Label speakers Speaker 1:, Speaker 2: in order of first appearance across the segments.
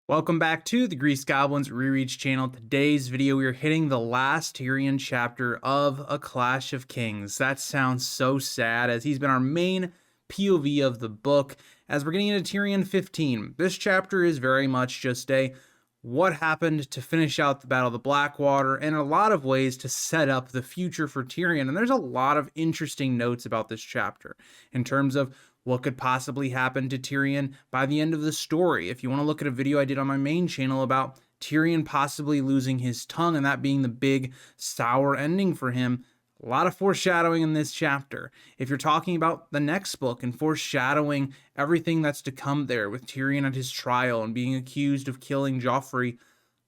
Speaker 1: Welcome back to the Grease Goblins Rereads channel. Today's video, we are hitting the last Tyrion chapter of A Clash of Kings. That sounds so sad, as he's been our main POV of the book. As we're getting into Tyrion 15, this chapter is very much just a what happened to finish out the Battle of the Blackwater, and in a lot of ways to set up the future for Tyrion. And there's a lot of interesting notes about this chapter in terms of what could possibly happen to Tyrion by the end of the story. If you want to look at a video I did on my main channel about Tyrion possibly losing his tongue and that being the big sour ending for him, a lot of foreshadowing in this chapter. If you're talking about the next book and foreshadowing everything that's to come there with Tyrion at his trial and being accused of killing Joffrey,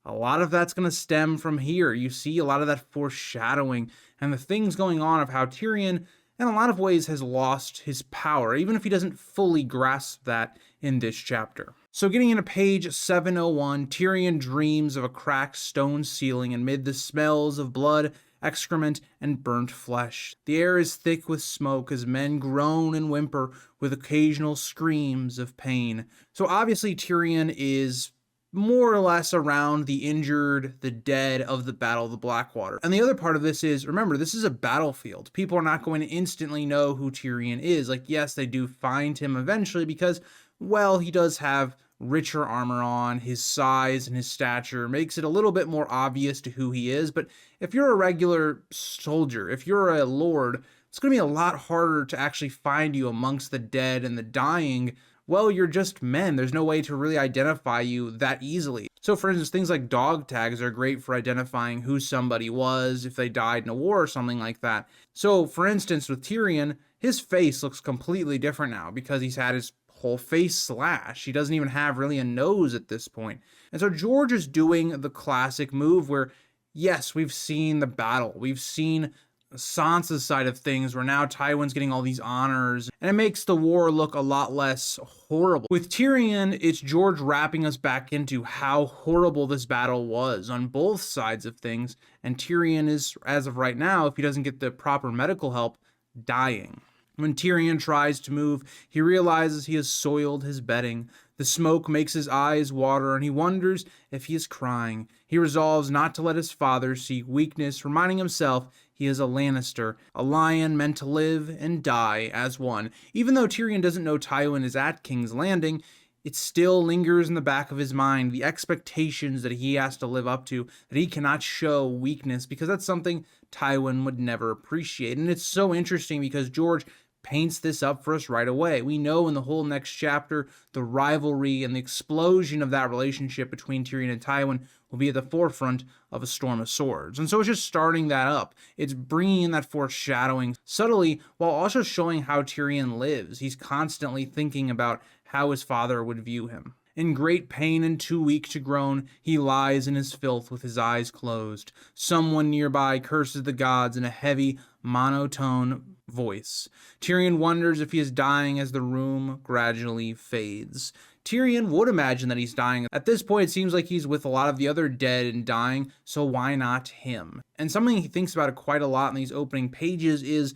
Speaker 1: a lot of that's going to stem from here. You see a lot of that foreshadowing and the things going on of how Tyrion, in a lot of ways, has lost his power, even if he doesn't fully grasp that in this chapter. So getting into page 701, Tyrion dreams of a cracked stone ceiling amid the smells of blood, excrement, and burnt flesh. The air is thick with smoke as men groan and whimper with occasional screams of pain. So obviously Tyrion is more or less around the injured, the dead of the Battle of the Blackwater. And the other part of this is, remember, this is a battlefield. People are not going to instantly know who Tyrion is. Like, yes, they do find him eventually because, well, he does have richer armor on, his size and his stature makes it a little bit more obvious to who he is. But if you're a regular soldier, if you're a lord, it's going to be a lot harder to actually find you amongst the dead and the dying. Well, you're just men. There's no way to really identify you that easily. So for instance, things like dog tags are great for identifying who somebody was if they died in a war or something like that. So for instance, with Tyrion, his face looks completely different now because he's had his whole face slashed. He doesn't even have really a nose at this point. And so George is doing the classic move where, yes, we've seen the battle. We've seen Sansa's side of things where now Tywin's getting all these honors and it makes the war look a lot less horrible. With Tyrion, it's George wrapping us back into how horrible this battle was on both sides of things, and Tyrion is, as of right now, if he doesn't get the proper medical help, dying. When Tyrion tries to move, he realizes he has soiled his bedding. The smoke makes his eyes water, and he wonders if he is crying. He resolves not to let his father see weakness, reminding himself he is a Lannister, a lion meant to live and die as one. Even though Tyrion doesn't know Tywin is at King's Landing, it still lingers in the back of his mind, the expectations that he has to live up to, that he cannot show weakness, because that's something Tywin would never appreciate. And it's so interesting because George paints this up for us right away. We know in the whole next chapter, the rivalry and the explosion of that relationship between Tyrion and Tywin will be at the forefront of A Storm of Swords. And so it's just starting that up. It's bringing in that foreshadowing subtly while also showing how Tyrion lives. He's constantly thinking about how his father would view him. In great pain and too weak to groan, he lies in his filth with his eyes closed. Someone nearby curses the gods in a heavy, monotone voice. Tyrion wonders if he is dying as the room gradually fades. Tyrion would imagine that he's dying. At this point, it seems like he's with a lot of the other dead and dying, so why not him? And something he thinks about quite a lot in these opening pages is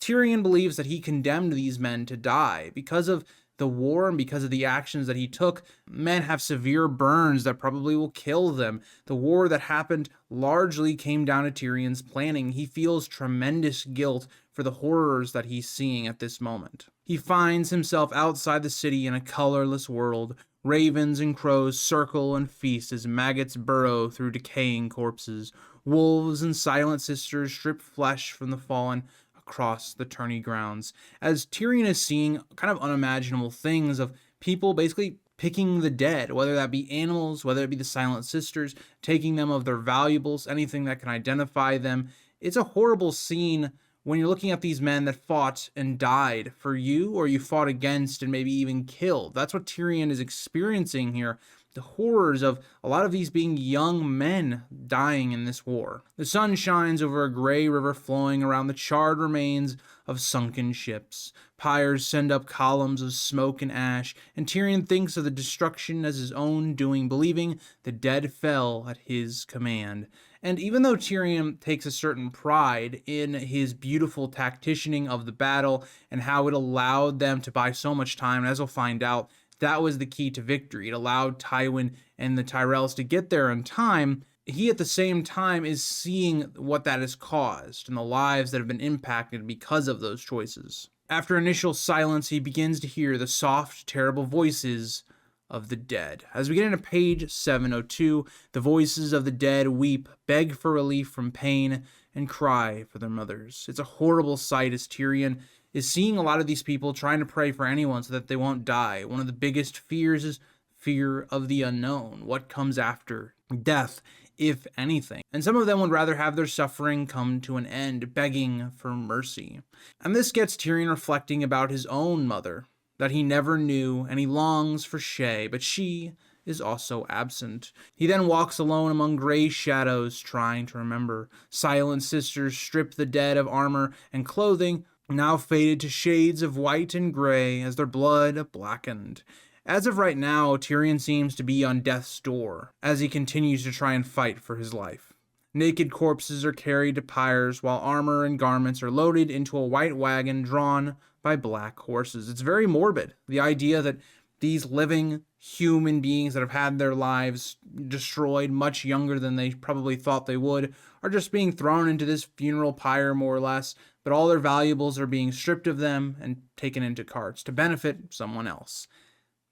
Speaker 1: Tyrion believes that he condemned these men to die because of the war and because of the actions that he took. Men have severe burns that probably will kill them. The war that happened largely came down to Tyrion's planning. He feels tremendous guilt for the horrors that he's seeing at this moment. He finds himself outside the city in a colorless world. Ravens and crows circle and feast as maggots burrow through decaying corpses. Wolves and silent sisters strip flesh from the fallen across the tourney grounds, as Tyrion is seeing kind of unimaginable things of people basically picking the dead, whether that be animals, whether it be the Silent Sisters, taking them of their valuables, anything that can identify them. It's a horrible scene when you're looking at these men that fought and died for you, or you fought against and maybe even killed. That's what Tyrion is experiencing here. The horrors of a lot of these being young men dying in this war. The sun shines over a gray river flowing around the charred remains of sunken ships. Pyres send up columns of smoke and ash, and Tyrion thinks of the destruction as his own doing, believing the dead fell at his command. And even though Tyrion takes a certain pride in his beautiful tacticianing of the battle and how it allowed them to buy so much time, and as we'll find out, that was the key to victory. It allowed Tywin and the Tyrells to get there in time. He at the same time is seeing what that has caused and the lives that have been impacted because of those choices. After initial silence, he begins to hear the soft, terrible voices of the dead. As we get into page 702, the voices of the dead weep, beg for relief from pain, and cry for their mothers. It's a horrible sight as Tyrion is seeing a lot of these people trying to pray for anyone so that they won't die. One of the biggest fears is fear of the unknown. What comes after death, if anything? And some of them would rather have their suffering come to an end, begging for mercy. And this gets Tyrion reflecting about his own mother, that he never knew, and he longs for Shae, but she is also absent. He then walks alone among gray shadows, trying to remember. Silent sisters strip the dead of armor and clothing, now faded to shades of white and gray as their blood blackened. As of right now, Tyrion seems to be on death's door as he continues to try and fight for his life. Naked corpses are carried to pyres while armor and garments are loaded into a white wagon drawn by black horses. It's very morbid, the idea that these living human beings that have had their lives destroyed much younger than they probably thought they would are just being thrown into this funeral pyre more or less, but all their valuables are being stripped of them and taken into carts to benefit someone else.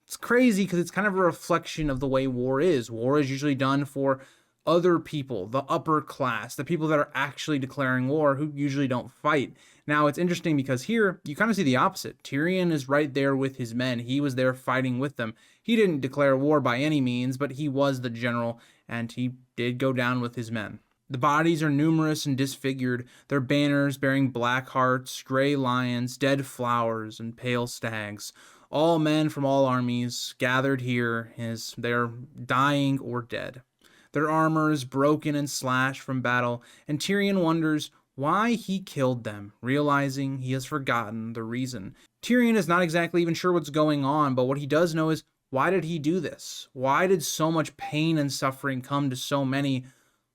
Speaker 1: It's crazy because it's kind of a reflection of the way war is. War is usually done for other people, the upper class, the people that are actually declaring war who usually don't fight. Now, it's interesting because here you kind of see the opposite. Tyrion is right there with his men. He was there fighting with them. He didn't declare war by any means, but he was the general, and he did go down with his men. The bodies are numerous and disfigured, their banners bearing black hearts, gray lions, dead flowers, and pale stags. All men from all armies gathered here as they're dying or dead. Their armor is broken and slashed from battle, and Tyrion wonders why he killed them, realizing he has forgotten the reason. Tyrion is not exactly even sure what's going on, but what he does know is, why did he do this? Why did so much pain and suffering come to so many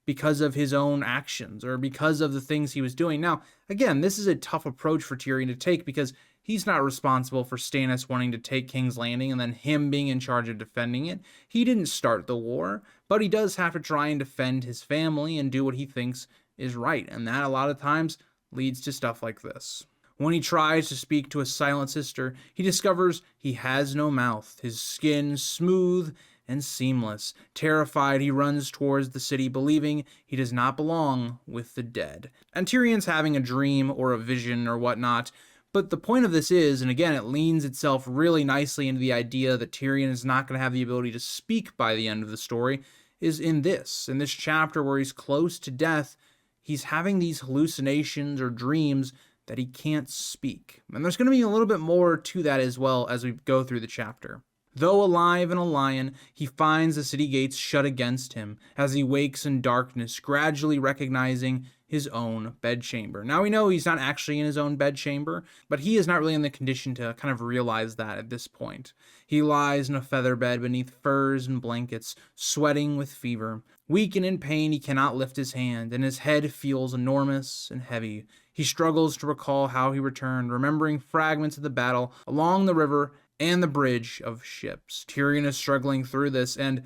Speaker 1: because of his own actions or because of the things he was doing? Now, again, this is a tough approach for Tyrion to take because he's not responsible for Stannis wanting to take King's Landing and then him being in charge of defending it. He didn't start the war, but he does have to try and defend his family and do what he thinks is right, and that a lot of times leads to stuff like this. When he tries to speak to a silent sister, he discovers he has no mouth, his skin smooth and seamless. Terrified, he runs towards the city, believing he does not belong with the dead. And Tyrion's having a dream or a vision or whatnot, but the point of this is, and again, it leans itself really nicely into the idea that Tyrion is not going to have the ability to speak by the end of the story, is in this chapter where he's close to death. He's having these hallucinations or dreams that he can't speak. And there's going to be a little bit more to that as well as we go through the chapter. Though alive and a lion, he finds the city gates shut against him as he wakes in darkness, gradually recognizing his own bedchamber. Now we know he's not actually in his own bedchamber, but he is not really in the condition to kind of realize that at this point. He lies in a feather bed beneath furs and blankets, sweating with fever. Weak and in pain, he cannot lift his hand, and his head feels enormous and heavy. He struggles to recall how he returned, remembering fragments of the battle along the river and the bridge of ships. Tyrion is struggling through this, and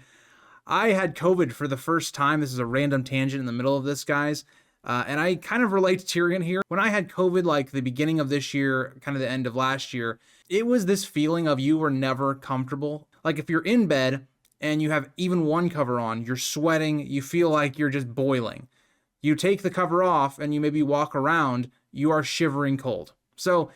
Speaker 1: I had COVID for the first time. This is a random tangent in the middle of this, guys. And I kind of relate to Tyrion here. When I had COVID, like the beginning of this year, kind of the end of last year, it was this feeling of you were never comfortable. Like if you're in bed and you have even one cover on, you're sweating, you feel like you're just boiling. You take the cover off and you maybe walk around, you are shivering cold. So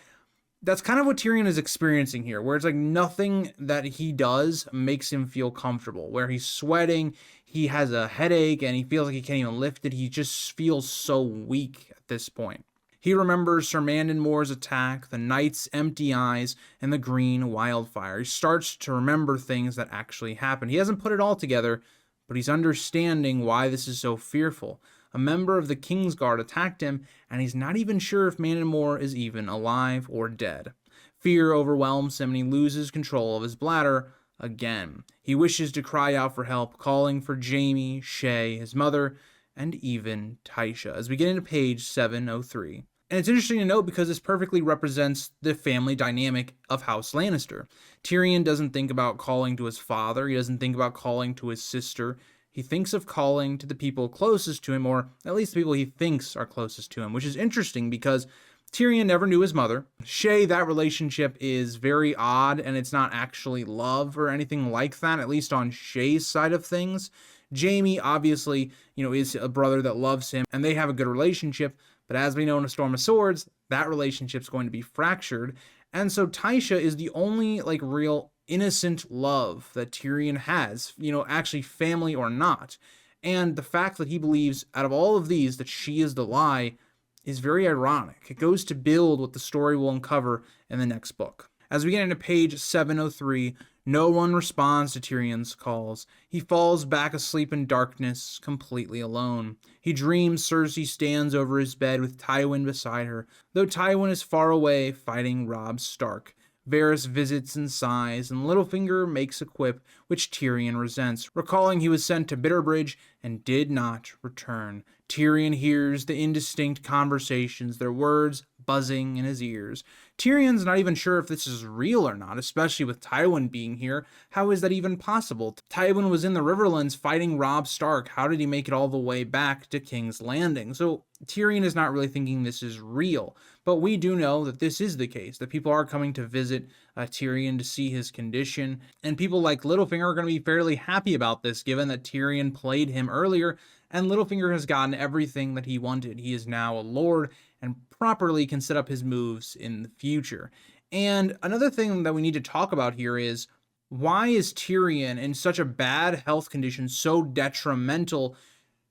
Speaker 1: that's kind of what Tyrion is experiencing here, where it's like nothing that he does makes him feel comfortable, where he's sweating, he has a headache, and he feels like he can't even lift it. He just feels so weak at this point. He remembers Sir Mandon Moore's attack, the knight's empty eyes, and the green wildfire. He starts to remember things that actually happened. He hasn't put it all together, but he's understanding why this is so fearful. A member of the Kingsguard attacked him, and he's not even sure if Mandon Moore is even alive or dead. Fear overwhelms him, and he loses control of his bladder again. He wishes to cry out for help, calling for Jaime, Shae, his mother, and even Tysha. As we get into page 703. And it's interesting to note because this perfectly represents the family dynamic of House Lannister. Tyrion doesn't think about calling to his father, he doesn't think about calling to his sister. He thinks of calling to the people closest to him, or at least the people he thinks are closest to him, which is interesting because Tyrion never knew his mother. Shay, that relationship is very odd, and it's not actually love or anything like that, at least on Shay's side of things. Jaime, obviously, is a brother that loves him, and they have a good relationship. But as we know in A Storm of Swords, that relationship's going to be fractured. And so Tysha is the only real innocent love that Tyrion has, actually family or not. And the fact that he believes out of all of these that she is the lie is very ironic. It goes to build what the story will uncover in the next book. As we get into page 703, no one responds to Tyrion's calls. He falls back asleep in darkness, completely alone. He dreams Cersei stands over his bed with Tywin beside her, though Tywin is far away fighting Robb Stark. Varys visits and sighs, and Littlefinger makes a quip which Tyrion resents, recalling he was sent to Bitterbridge and did not return. Tyrion hears the indistinct conversations, their words buzzing in his ears. Tyrion's not even sure if this is real or not, especially with Tywin being here. How is that even possible? Tywin was in the Riverlands fighting Robb Stark. How did he make it all the way back to King's Landing? So Tyrion is not really thinking this is real. But we do know that this is the case, that people are coming to visit Tyrion to see his condition. And people like Littlefinger are going to be fairly happy about this, given that Tyrion played him earlier, and Littlefinger has gotten everything that he wanted. He is now a lord and properly can set up his moves in the future. And another thing that we need to talk about here is, why is Tyrion in such a bad health condition so detrimental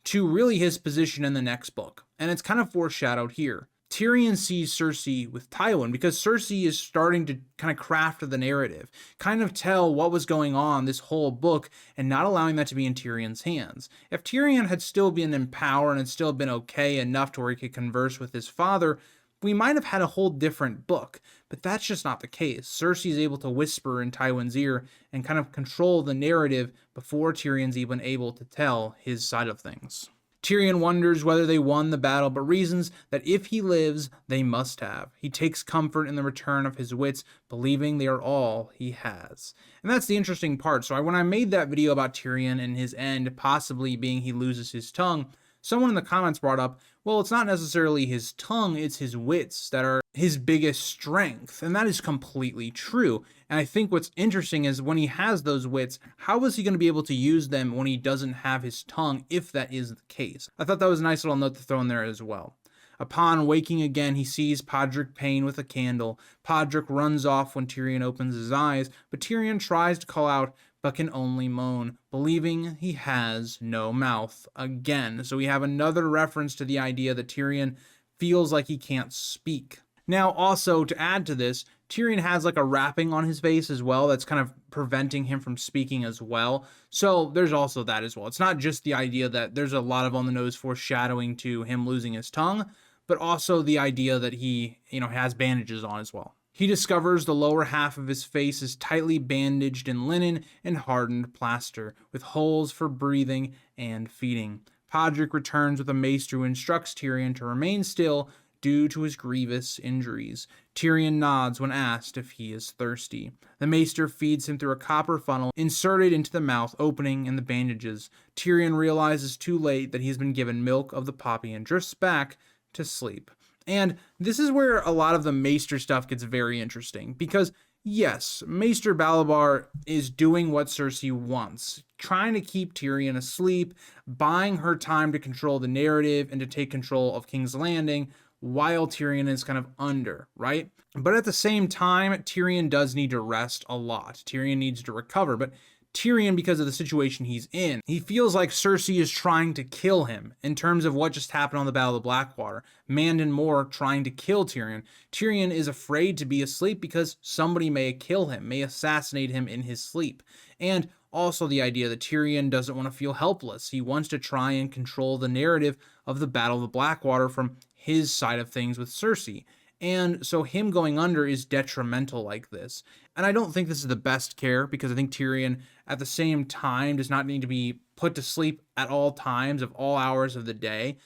Speaker 1: to really his position in the next book? And it's kind of foreshadowed here. Tyrion sees Cersei with Tywin because Cersei is starting to kind of craft the narrative, kind of tell what was going on this whole book, and not allowing that to be in Tyrion's hands. If Tyrion had still been in power and had still been okay enough to where he could converse with his father, we might have had a whole different book, but that's just not the case. Cersei is able to whisper in Tywin's ear and kind of control the narrative before Tyrion's even able to tell his side of things. Tyrion wonders whether they won the battle, but reasons that if he lives, they must have. He takes comfort in the return of his wits, believing they are all he has. And that's the interesting part. So when I made that video about Tyrion and his end possibly being he loses his tongue, someone in the comments brought up, well, it's not necessarily his tongue, it's his wits that are his biggest strength. And that is completely true. And I think what's interesting is when he has those wits, how is he going to be able to use them when he doesn't have his tongue, if that is the case? I thought that was a nice little note to throw in there as well. Upon waking again, he sees Podrick Payne with a candle. Podrick runs off when Tyrion opens his eyes, but Tyrion tries to call out, but can only moan, believing he has no mouth again. So we have another reference to the idea that Tyrion feels like he can't speak. Now, also, to add to this, Tyrion has a wrapping on his face as well that's kind of preventing him from speaking as well. So there's also that as well. It's not just the idea that there's a lot of on-the-nose foreshadowing to him losing his tongue, but also the idea that he, has bandages on as well. He discovers the lower half of his face is tightly bandaged in linen and hardened plaster, with holes for breathing and feeding. Podrick returns with a maester who instructs Tyrion to remain still due to his grievous injuries. Tyrion nods when asked if he is thirsty. The maester feeds him through a copper funnel inserted into the mouth opening in the bandages. Tyrion realizes too late that he has been given milk of the poppy and drifts back to sleep. And this is where a lot of the maester stuff gets very interesting, because yes, Maester Balabar is doing what Cersei wants, trying to keep Tyrion asleep, buying her time to control the narrative and to take control of King's Landing while Tyrion is kind of under, right? But at the same time, Tyrion does need to rest a lot. Tyrion needs to recover, but Tyrion, because of the situation he's in, he feels like Cersei is trying to kill him in terms of what just happened on the Battle of Blackwater. Mandon Moore trying to kill Tyrion. Tyrion is afraid to be asleep because somebody may kill him, may assassinate him in his sleep. And also the idea that Tyrion doesn't want to feel helpless. He wants to try and control the narrative of the Battle of the Blackwater from his side of things with Cersei. And so him going under is detrimental like this. And I don't think this is the best care, because I think Tyrion at the same time does not need to be put to sleep at all times of all hours of the day.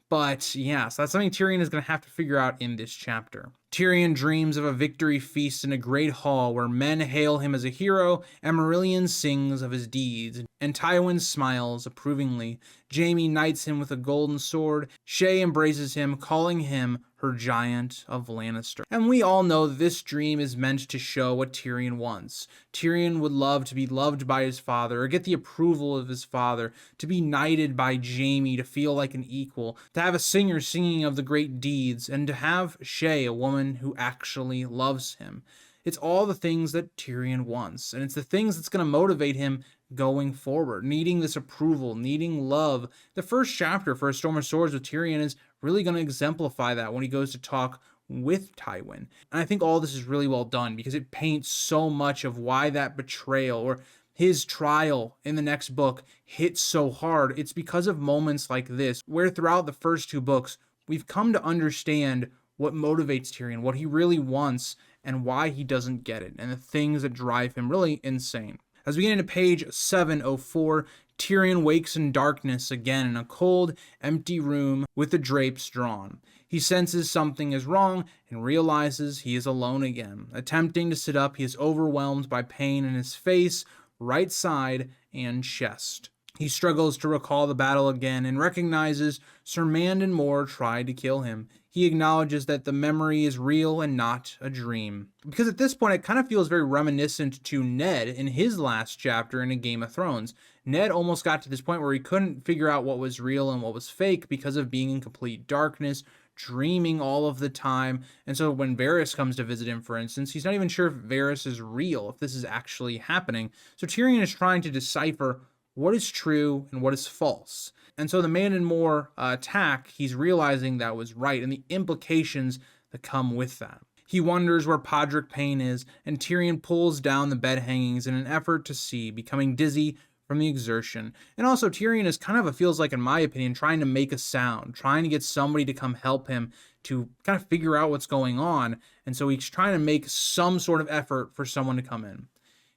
Speaker 1: But yeah, so that's something Tyrion is going to have to figure out in this chapter. Tyrion dreams of a victory feast in a great hall where men hail him as a hero and Marillion sings of his deeds, and Tywin smiles approvingly. Jaime knights him with a golden sword. Shae embraces him, calling him her giant of Lannister. And we all know that this dream is meant to show what Tyrion wants. Tyrion would love to be loved by his father, or get the approval of his father, to be knighted by Jaime, to feel like an equal, to have a singer singing of the great deeds, and to have Shae, a woman who actually loves him. It's all the things that Tyrion wants, and it's the things that's going to motivate him going forward, needing this approval, needing love. The first chapter for A Storm of Swords with Tyrion is really going to exemplify that when he goes to talk with Tywin. And I think all this is really well done because it paints so much of why that betrayal or his trial in the next book hit so hard. It's because of moments like this, where throughout the first two books, we've come to understand what motivates Tyrion, what he really wants, and why he doesn't get it, and the things that drive him really insane. As we get into page 704, Tyrion wakes in darkness again in a cold, empty room with the drapes drawn. He senses something is wrong and realizes he is alone again. Attempting to sit up, he is overwhelmed by pain in his face, right side, and chest. He struggles to recall the battle again and recognizes Sir Mandon Moore tried to kill him. He acknowledges that the memory is real and not a dream. Because at this point, it kind of feels very reminiscent to Ned in his last chapter in A Game of Thrones. Ned almost got to this point where he couldn't figure out what was real and what was fake because of being in complete darkness, dreaming all of the time. And so when Varys comes to visit him, for instance, he's not even sure if Varys is real, if this is actually happening. So Tyrion is trying to decipher what is true and what is false. And so the Mandon Moore attack, he's realizing that was right and the implications that come with that. He wonders where Podrick Payne is, and Tyrion pulls down the bed hangings in an effort to see, becoming dizzy from the exertion. And also Tyrion is kind of, it feels like, in my opinion, trying to make a sound, trying to get somebody to come help him to kind of figure out what's going on. And so he's trying to make some sort of effort for someone to come in.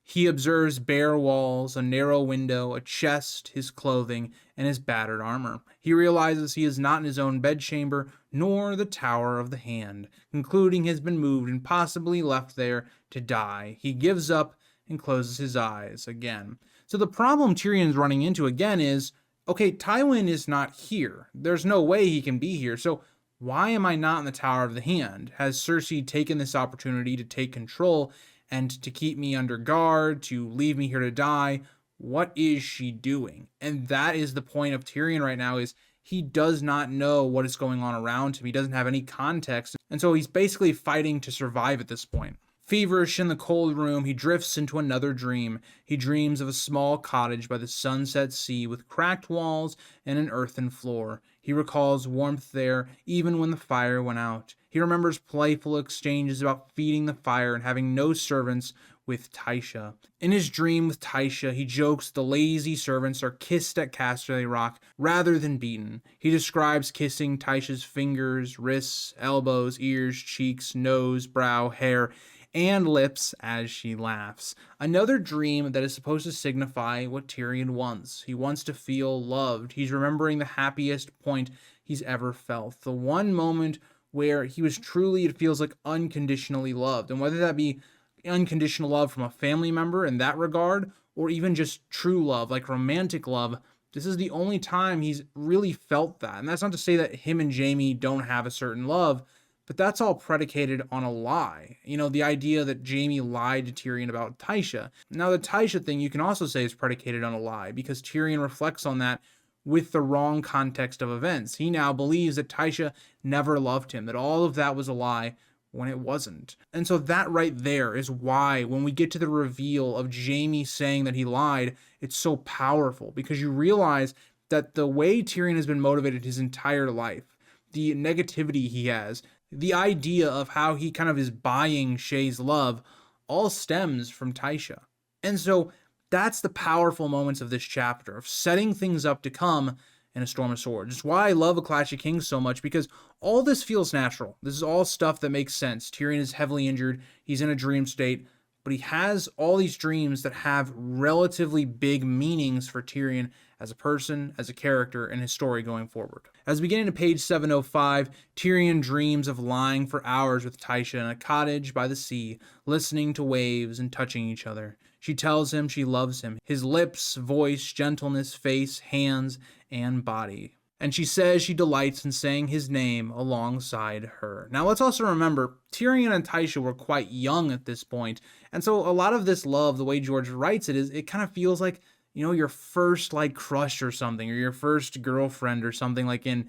Speaker 1: He observes bare walls, a narrow window, a chest, his clothing, and his battered armor. He realizes he is not in his own bedchamber, nor the Tower of the Hand, concluding he has been moved and possibly left there to die. He gives up and closes his eyes again. So the problem Tyrion's running into again is, okay, Tywin is not here. There's no way he can be here. So why am I not in the Tower of the Hand? Has Cersei taken this opportunity to take control and to keep me under guard, to leave me here to die? What is she doing? And that is the point of Tyrion right now, is he does not know what is going on around him. He doesn't have any context. And so he's basically fighting to survive at this point. Feverish in the cold room, he drifts into another dream. He dreams of a small cottage by the sunset sea with cracked walls and an earthen floor. He recalls warmth there, even when the fire went out. He remembers playful exchanges about feeding the fire and having no servants with Tysha. In his dream with Tysha, he jokes the lazy servants are kissed at Casterly Rock rather than beaten. He describes kissing Tysha's fingers, wrists, elbows, ears, cheeks, nose, brow, hair, and lips as she laughs. Another dream that is supposed to signify what Tyrion wants. He wants to feel loved. He's remembering the happiest point he's ever felt. The one moment where he was truly, it feels like, unconditionally loved. And whether that be unconditional love from a family member in that regard, or even just true love, like romantic love, this is the only time he's really felt that. And that's not to say that him and Jaime don't have a certain love, but that's all predicated on a lie. You know, the idea that Jaime lied to Tyrion about Tysha. Now, the Tysha thing you can also say is predicated on a lie, because Tyrion reflects on that with the wrong context of events. He now believes that Tysha never loved him, that all of that was a lie when it wasn't. And so that right there is why when we get to the reveal of Jaime saying that he lied, it's so powerful, because you realize that the way Tyrion has been motivated his entire life, the negativity he has, the idea of how he kind of is buying Shae's love, all stems from Tysha. And so that's the powerful moments of this chapter, of setting things up to come in A Storm of Swords. It's why I love A Clash of Kings so much, because all this feels natural. This is all stuff that makes sense. Tyrion is heavily injured. He's in a dream state. but he has all these dreams that have relatively big meanings for Tyrion as a person, as a character, and his story going forward. As we get into page 705, Tyrion dreams of lying for hours with Tysha in a cottage by the sea, listening to waves and touching each other. She tells him she loves him, his lips, voice, gentleness, face, hands, and body. And she says she delights in saying his name alongside her. Now let's also remember, Tyrion and Tysha were quite young at this point, and so a lot of this love, the way George writes it, is it kind of feels like, you know, your first like crush or something, or your first girlfriend or something, like in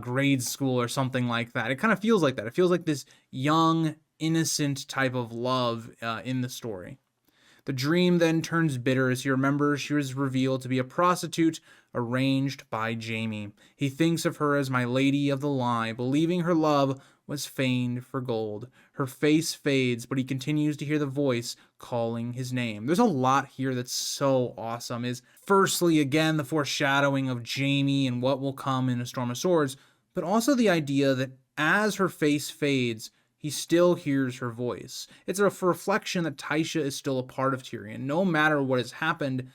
Speaker 1: grade school or something like that. It kind of feels like that. It feels like this young, innocent type of love in the story. The dream then turns bitter as he remembers she was revealed to be a prostitute arranged by Jaime. He thinks of her as my lady of the lie, believing her love was feigned for gold. Her face fades, but he continues to hear the voice calling his name. There's a lot here that's so awesome. Is firstly, again, the foreshadowing of Jaime and what will come in A Storm of Swords, but also the idea that as her face fades, he still hears her voice. It's a reflection that Tysha is still a part of Tyrion. No matter what has happened,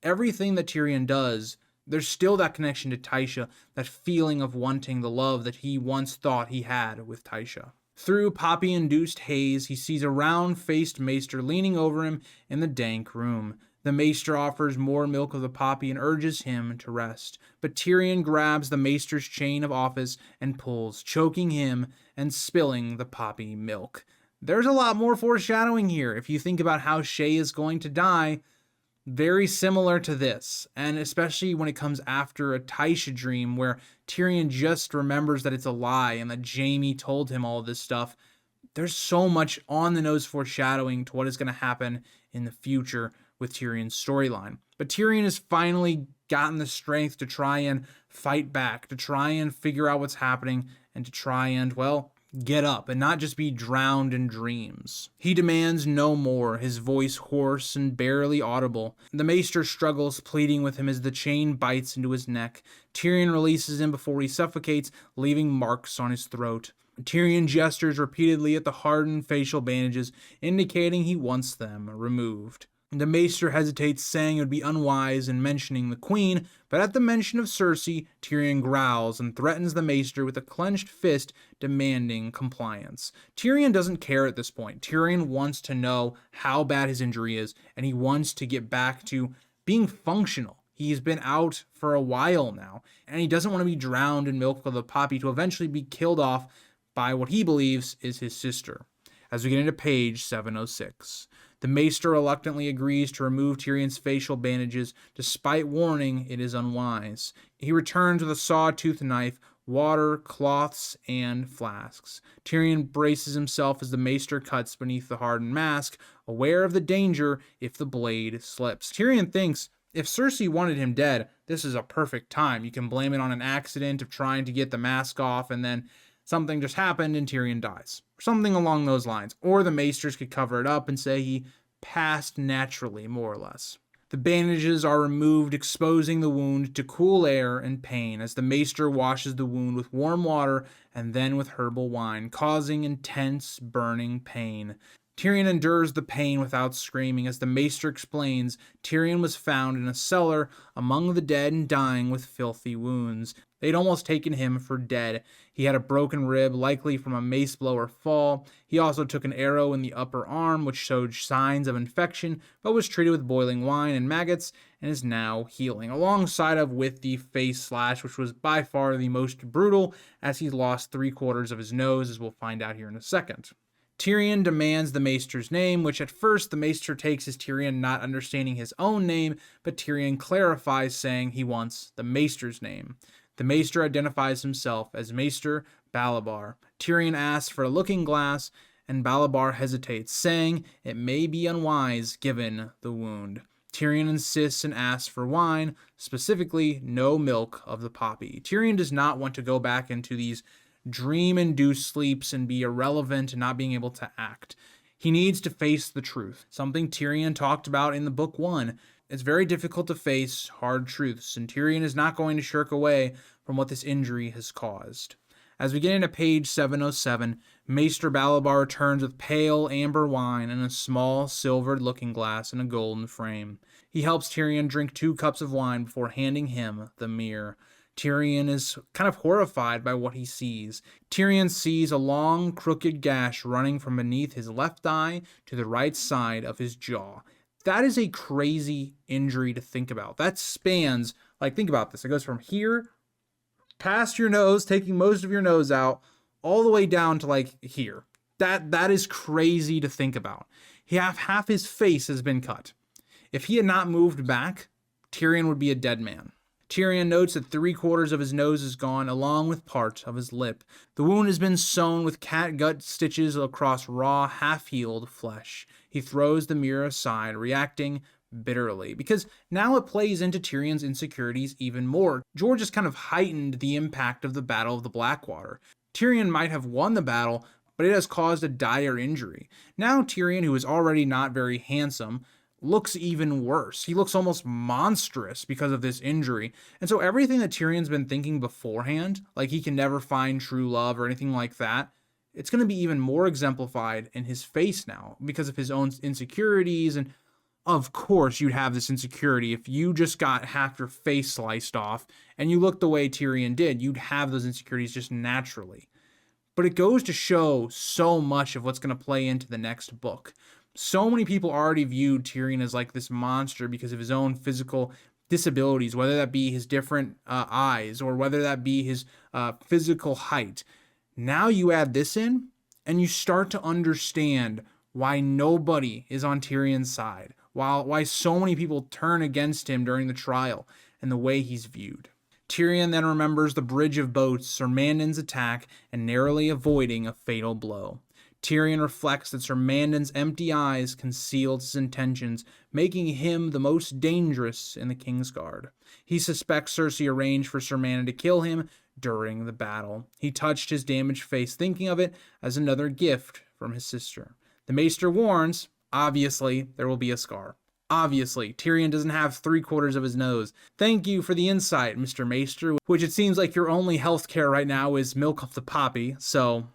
Speaker 1: everything that Tyrion does, there's still that connection to Tysha, that feeling of wanting the love that he once thought he had with Tysha. Through poppy-induced haze, he sees a round-faced maester leaning over him in the dank room. The maester offers more milk of the poppy and urges him to rest. But Tyrion grabs the maester's chain of office and pulls, choking him and spilling the poppy milk. There's a lot more foreshadowing here. If you think about how Shae is going to die, very similar to this. And especially when it comes after a Tysha dream where Tyrion just remembers that it's a lie and that Jaime told him all this stuff. There's so much on-the-nose foreshadowing to what is going to happen in the future with Tyrion's storyline. But Tyrion has finally gotten the strength to try and fight back, to try and figure out what's happening, and to try and, well, get up and not just be drowned in dreams. He demands no more, his voice hoarse and barely audible. The maester struggles, pleading with him as the chain bites into his neck. Tyrion releases him before he suffocates, leaving marks on his throat. Tyrion gestures repeatedly at the hardened facial bandages, indicating he wants them removed. The maester hesitates, saying it would be unwise in mentioning the queen, but at the mention of Cersei, Tyrion growls and threatens the maester with a clenched fist, demanding compliance. Tyrion doesn't care at this point. Tyrion wants to know how bad his injury is, and he wants to get back to being functional. He's been out for a while now, and he doesn't want to be drowned in milk of the poppy to eventually be killed off by what he believes is his sister. As we get into page 706. The maester reluctantly agrees to remove Tyrion's facial bandages, despite warning it is unwise. He returns with a sawtooth knife, water, cloths, and flasks. Tyrion braces himself as the maester cuts beneath the hardened mask, aware of the danger if the blade slips. Tyrion thinks, if Cersei wanted him dead, this is a perfect time. You can blame it on an accident of trying to get the mask off, and then something just happened and Tyrion dies. Something along those lines. Or the maesters could cover it up and say he passed naturally, more or less. The bandages are removed, exposing the wound to cool air and pain as the maester washes the wound with warm water and then with herbal wine, causing intense, burning pain. Tyrion endures the pain without screaming as the maester explains Tyrion was found in a cellar among the dead and dying with filthy wounds. They'd almost taken him for dead. He had a broken rib, likely from a mace blow or fall. He also took an arrow in the upper arm, which showed signs of infection, but was treated with boiling wine and maggots, and is now healing, alongside of with the face slash, which was by far the most brutal, as he lost 3/4 of his nose, as we'll find out here in a second. Tyrion demands the maester's name, which at first the maester takes as Tyrion not understanding his own name, but Tyrion clarifies, saying he wants the maester's name. The maester identifies himself as Maester Balabar. Tyrion asks for a looking glass, and Balabar hesitates, saying it may be unwise given the wound. Tyrion insists and asks for wine, specifically no milk of the poppy. Tyrion does not want to go back into these dream-induced sleeps and be irrelevant and not being able to act. He needs to face the truth, something Tyrion talked about in the book 1. It's very difficult to face hard truths, and Tyrion is not going to shirk away from what this injury has caused. As we get into page 707, Maester Balabar returns with pale amber wine and a small silvered looking glass in a golden frame. He helps Tyrion drink 2 cups of wine before handing him the mirror. Tyrion is kind of horrified by what he sees. Tyrion sees a long, crooked gash running from beneath his left eye to the right side of his jaw. That is a crazy injury to think about. That spans, like, think about this. It goes from here, past your nose, taking most of your nose out, all the way down to, like, here. That is crazy to think about. Half his face has been cut. If he had not moved back, Tyrion would be a dead man. Tyrion notes that 3/4 of his nose is gone, along with part of his lip. The wound has been sewn with catgut stitches across raw, half-healed flesh. He throws the mirror aside, reacting bitterly, because now it plays into Tyrion's insecurities even more. George has kind of heightened the impact of the Battle of the Blackwater. Tyrion might have won the battle, but it has caused a dire injury. Now Tyrion, who is already not very handsome, looks even worse. He looks almost monstrous because of this injury. And so everything that Tyrion's been thinking beforehand, like he can never find true love or anything like that, it's going to be even more exemplified in his face now because of his own insecurities. And of course you'd have this insecurity if you just got half your face sliced off and you looked the way Tyrion did. You'd have those insecurities just naturally. But it goes to show so much of what's going to play into the next book. So many people already viewed Tyrion as like this monster because of his own physical disabilities, whether that be his different eyes or whether that be his physical height. Now you add this in and you start to understand why nobody is on Tyrion's side, why so many people turn against him during the trial and the way he's viewed. Tyrion then remembers the bridge of boats, Sir Mandon's attack, and narrowly avoiding a fatal blow. Tyrion reflects that Sir Mandon's empty eyes concealed his intentions, making him the most dangerous in the Kingsguard. He suspects Cersei arranged for Sir Mandon to kill him during the battle. He touched his damaged face, thinking of it as another gift from his sister. The Maester warns, obviously, there will be a scar. Obviously, Tyrion doesn't have 3/4 of his nose. Thank you for the insight, Mr. Maester, which it seems like your only health care right now is milk of the poppy, so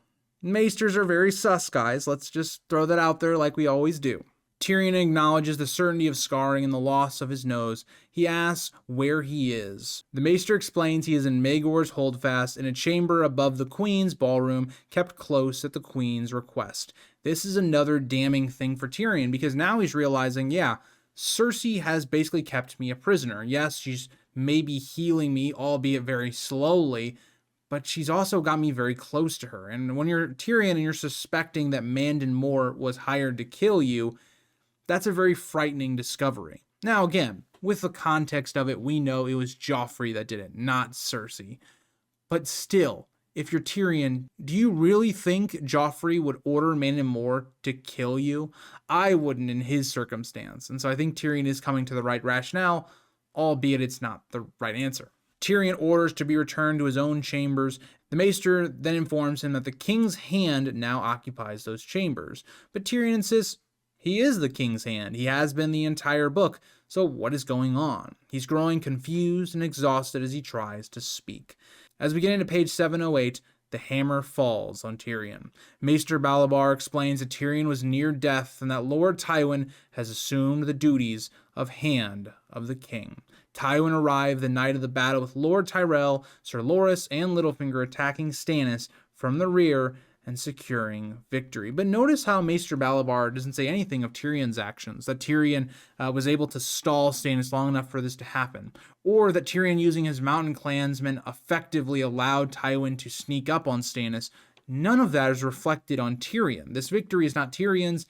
Speaker 1: Maesters are very sus, guys. Let's just throw that out there like we always do. Tyrion acknowledges the certainty of scarring and the loss of his nose. He asks where he is. The Maester explains he is in Maegor's Holdfast in a chamber above the Queen's ballroom, kept close at the Queen's request. This is another damning thing for Tyrion because now he's realizing, yeah, Cersei has basically kept me a prisoner. Yes, she's maybe healing me, albeit very slowly, but she's also got me very close to her. And when you're Tyrion and you're suspecting that Mandon Moore was hired to kill you, that's a very frightening discovery. Now, again, with the context of it, we know it was Joffrey that did it, not Cersei. But still, if you're Tyrion, do you really think Joffrey would order Mandon Moore to kill you? I wouldn't in his circumstance. And so I think Tyrion is coming to the right rationale, albeit it's not the right answer. Tyrion orders to be returned to his own chambers. The Maester then informs him that the King's Hand now occupies those chambers. But Tyrion insists he is the King's Hand. He has been the entire book. So what is going on? He's growing confused and exhausted as he tries to speak. As we get into page 708, the hammer falls on Tyrion. Maester Balabar explains that Tyrion was near death and that Lord Tywin has assumed the duties of Hand of the King. Tywin arrived the night of the battle with Lord Tyrell, Sir Loras, and Littlefinger attacking Stannis from the rear and securing victory. But notice how Maester Balabar doesn't say anything of Tyrion's actions, that Tyrion was able to stall Stannis long enough for this to happen, or that Tyrion using his mountain clansmen effectively allowed Tywin to sneak up on Stannis. None of that is reflected on Tyrion. This victory is not Tyrion's,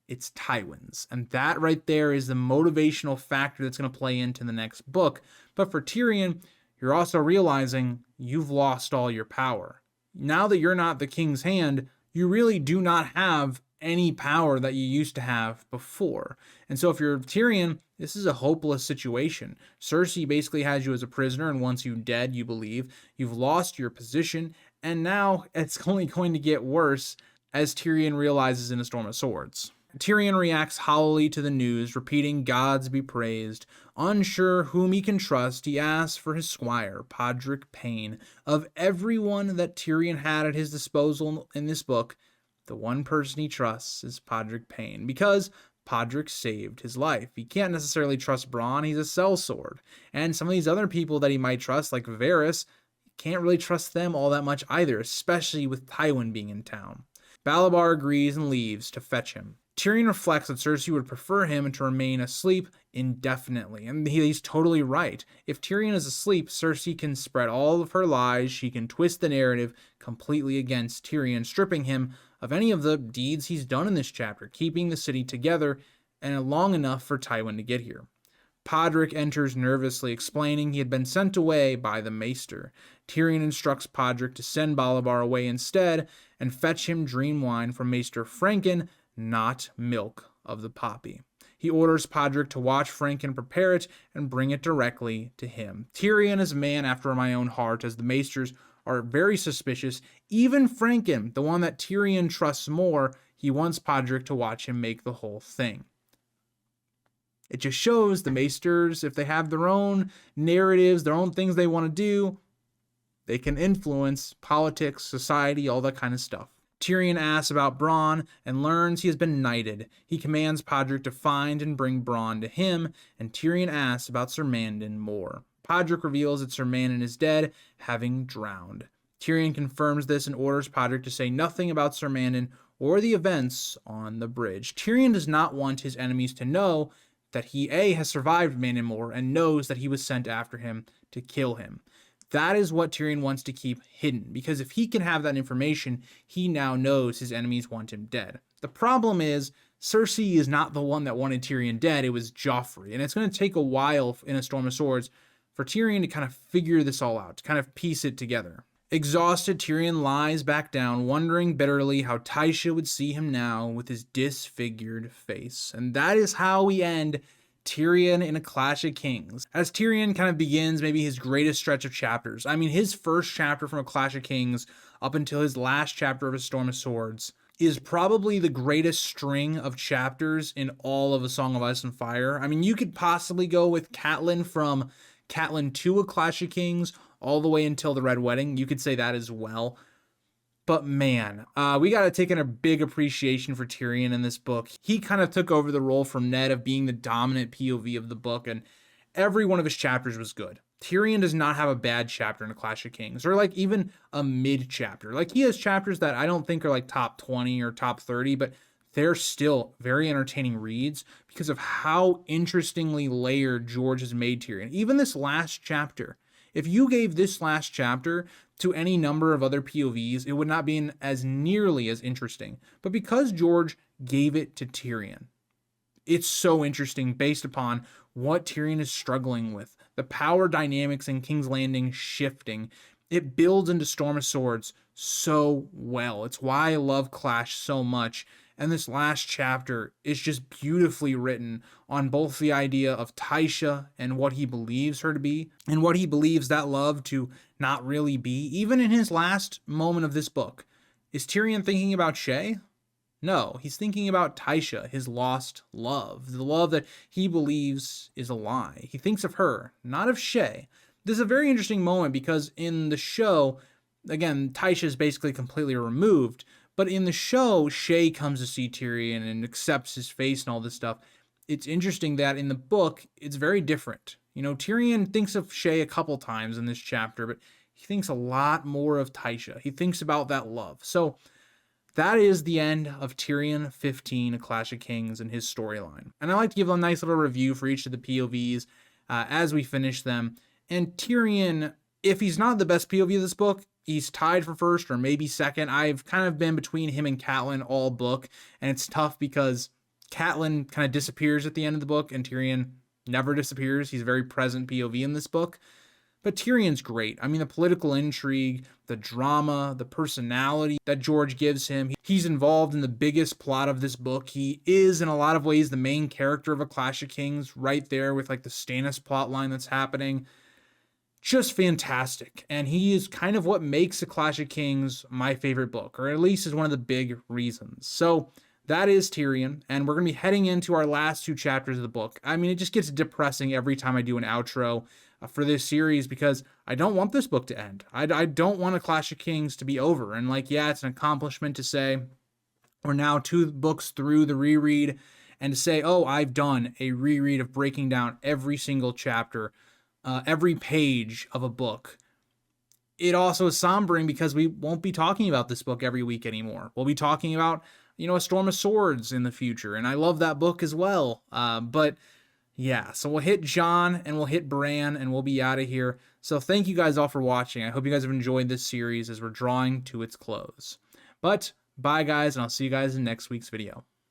Speaker 1: it's Tywin's. And that right there is the motivational factor that's going to play into the next book. But for Tyrion, you're also realizing you've lost all your power. Now that you're not the King's Hand, you really do not have any power that you used to have before. And so if you're Tyrion, this is a hopeless situation. Cersei basically has you as a prisoner and wants you dead, you believe. You've lost your position, and now it's only going to get worse as Tyrion realizes in A Storm of Swords. Tyrion reacts hollowly to the news, repeating, "Gods be praised." Unsure whom he can trust, he asks for his squire, Podrick Payne. Of everyone that Tyrion had at his disposal in this book, the one person he trusts is Podrick Payne, because Podrick saved his life. He can't necessarily trust Bronn, he's a sellsword. And some of these other people that he might trust, like Varys, can't really trust them all that much either, especially with Tywin being in town. Balabar agrees and leaves to fetch him. Tyrion reflects that Cersei would prefer him to remain asleep indefinitely, and he's totally right. If Tyrion is asleep, Cersei can spread all of her lies, she can twist the narrative completely against Tyrion, stripping him of any of the deeds he's done in this chapter, keeping the city together and long enough for Tywin to get here. Podrick enters nervously, explaining he had been sent away by the Maester. Tyrion instructs Podrick to send Balabar away instead and fetch him dream wine from Maester Franken, not milk of the poppy. He orders Podrick to watch Franken prepare it and bring it directly to him. Tyrion is a man after my own heart, as the Maesters are very suspicious. Even Franken, the one that Tyrion trusts more, he wants Podrick to watch him make the whole thing. It just shows the Maesters, if they have their own narratives, their own things they want to do, they can influence politics, society, all that kind of stuff. Tyrion asks about Bronn and learns he has been knighted. He commands Podrick to find and bring Bronn to him, and Tyrion asks about Sir Mandon more. Podrick reveals that Sir Mandon is dead, having drowned. Tyrion confirms this and orders Podrick to say nothing about Sir Mandon or the events on the bridge. Tyrion does not want his enemies to know that he has survived Mandon Moor and knows that he was sent after him to kill him. That is what Tyrion wants to keep hidden, because if he can have that information, he now knows his enemies want him dead. The problem is, Cersei is not the one that wanted Tyrion dead, it was Joffrey, and it's going to take a while in A Storm of Swords for Tyrion to kind of figure this all out, to kind of piece it together. Exhausted, Tyrion lies back down, wondering bitterly how Tysha would see him now with his disfigured face. And that is how we end Tyrion in A Clash of Kings. As Tyrion kind of begins maybe his greatest stretch of chapters. I mean, his first chapter from A Clash of Kings up until his last chapter of A Storm of Swords is probably the greatest string of chapters in all of A Song of Ice and Fire. I mean, you could possibly go with Catelyn from Catelyn to A Clash of Kings all the way until the Red Wedding. You could say that as well. But man, we got to take in a big appreciation for Tyrion in this book. He kind of took over the role from Ned of being the dominant POV of the book, and every one of his chapters was good. Tyrion does not have a bad chapter in A Clash of Kings, or like even a mid chapter. Like, he has chapters that I don't think are like top 20 or top 30, but they're still very entertaining reads because of how interestingly layered George has made Tyrion. Even this last chapter, if you gave this last chapter to any number of other POVs, it would not be as nearly as interesting. But because George gave it to Tyrion, it's so interesting based upon what Tyrion is struggling with. The power dynamics in King's Landing shifting. It builds into Storm of Swords so well. It's why I love Clash so much. And this last chapter is just beautifully written on both the idea of Tysha and what he believes her to be, and what he believes that love to not really be. Even in his last moment of this book, is Tyrion thinking about Shae? No, he's thinking about Tysha, his lost love, the love that he believes is a lie. He thinks of her, not of Shae. This is a very interesting moment because in the show, again, Tysha is basically completely removed. But in the show, Shae comes to see Tyrion and accepts his face and all this stuff. It's interesting that in the book, it's very different. You know, Tyrion thinks of Shae a couple times in this chapter, but he thinks a lot more of Tysha. He thinks about that love. So that is the end of Tyrion 15, A Clash of Kings, and his storyline. And I like to give a nice little review for each of the POVs as we finish them. And Tyrion, if he's not the best POV of this book, he's tied for first or maybe second. I've kind of been between him and Catelyn all book, and it's tough because Catelyn kind of disappears at the end of the book, and Tyrion never disappears. He's a very present POV in this book. But Tyrion's great. I mean, the political intrigue, the drama, the personality that George gives him. He's involved in the biggest plot of this book. He is, in a lot of ways, the main character of A Clash of Kings, right there with like the Stannis plotline that's happening. Just fantastic. And he is kind of what makes A Clash of Kings my favorite book, or at least is one of the big reasons. So that is Tyrion, and we're going to be heading into our last 2 chapters of the book. I mean, it just gets depressing every time I do an outro for this series because I don't want this book to end. I don't want A Clash of Kings to be over. And like, yeah, it's an accomplishment to say we're now 2 books through the reread and to say, oh, I've done a reread of breaking down every single chapter, every page of a book. It also is sombering because we won't be talking about this book every week anymore. We'll be talking about, A Storm of Swords in the future, and I love that book as well. But yeah, so we'll hit Jon and we'll hit Bran and we'll be out of here. So thank you guys all for watching. I hope you guys have enjoyed this series as we're drawing to its close. But bye guys, and I'll see you guys in next week's video.